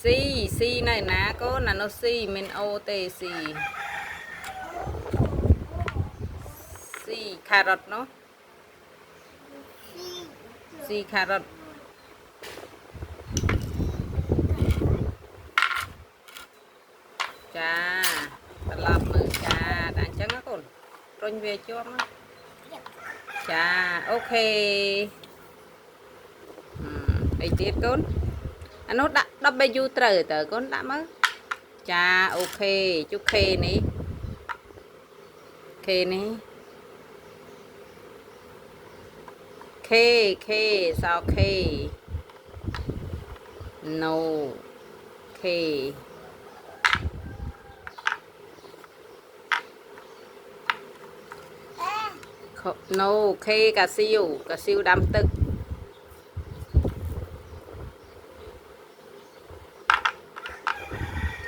si này ná có là nó si mình o t si carrot nó si carrot cha làm mơ cha đang chắc nó còn rồi về cho nó cha ok ấy tiết con anh nó đã đắp bay du trời tờ con đã mất cha ok chú khê ní khê sao khê no khê no khê cà siêu đâm tức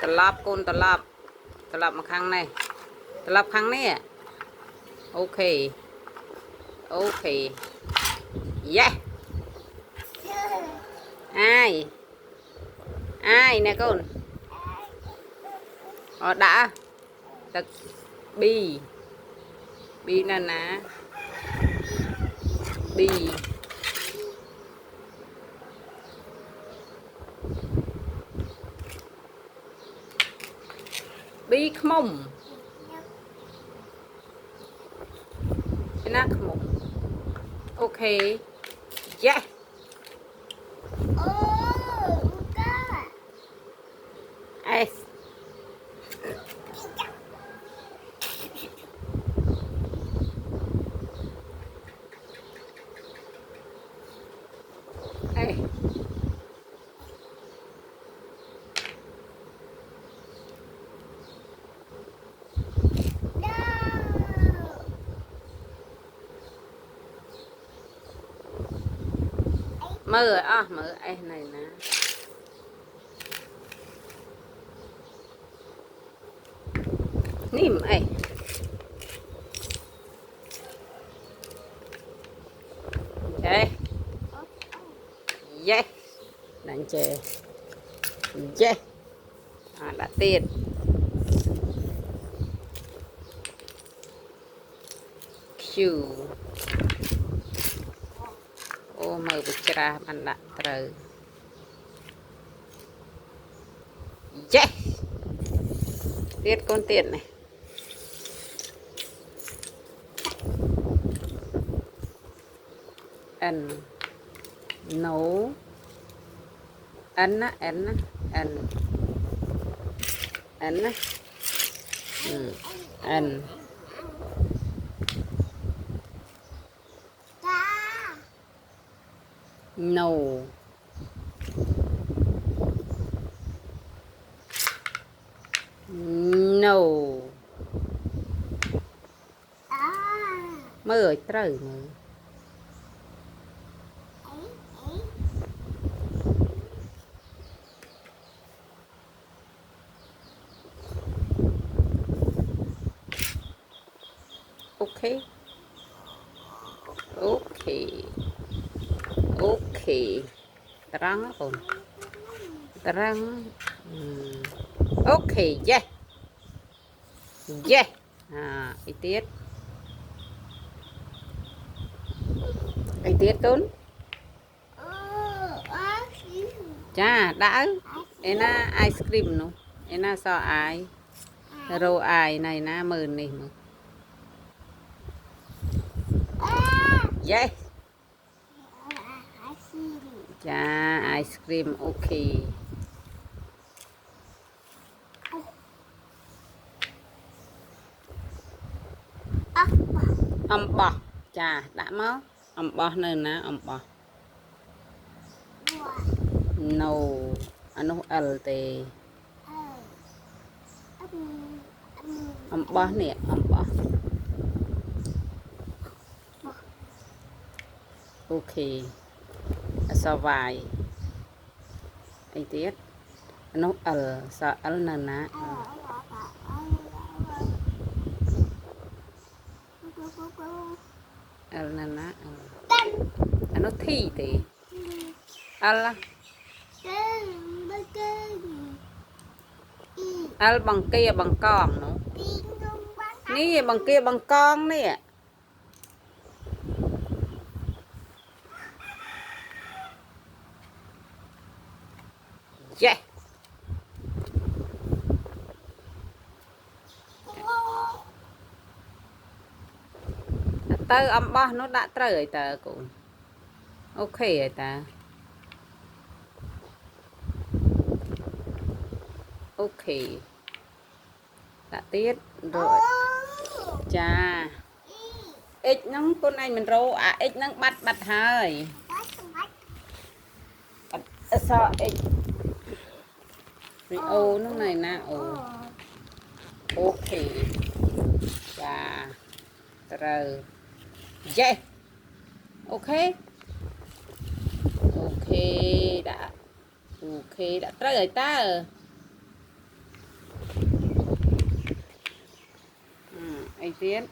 ตลับconตลับมาข้างในตลับข้างนี้โอเคเย้ai nè con đã tật bi nè nè bi bi khmông nè khmông ok yeah ai mơ ai này nè nìm ai đây yeah đánh chè yeah đã tiền chiu ô mơ bịch ra bạn đã trời yeah tiết con tiền này ăn nấu ăn nấu mơ trời mơ ok terang không terang ok yeah ý tiết tốn cha đã ena ice cream nó ena sao ai rô ai này na mờn này mà yes cha ice cream ok ông bò cha đã máu ông bò nên ná ông bò no anh lt ông bò nè ông bò ok sao vài ấy tiết nó sao nên ná nên ná nó thi thì Allah L bằng kia bằng con nó ní bằng kia bằng con nè yeah. Tớ âm bó nó đã trời rồi tớ cũng ok rồi ta ok đã tiết rồi cha ít nóng con anh mình rô à ít nóng bắt bắt hơi sao ít ô lúc này nè ô ok cha trời yeah ok ok đã ok đã trời rồi ta anh tiến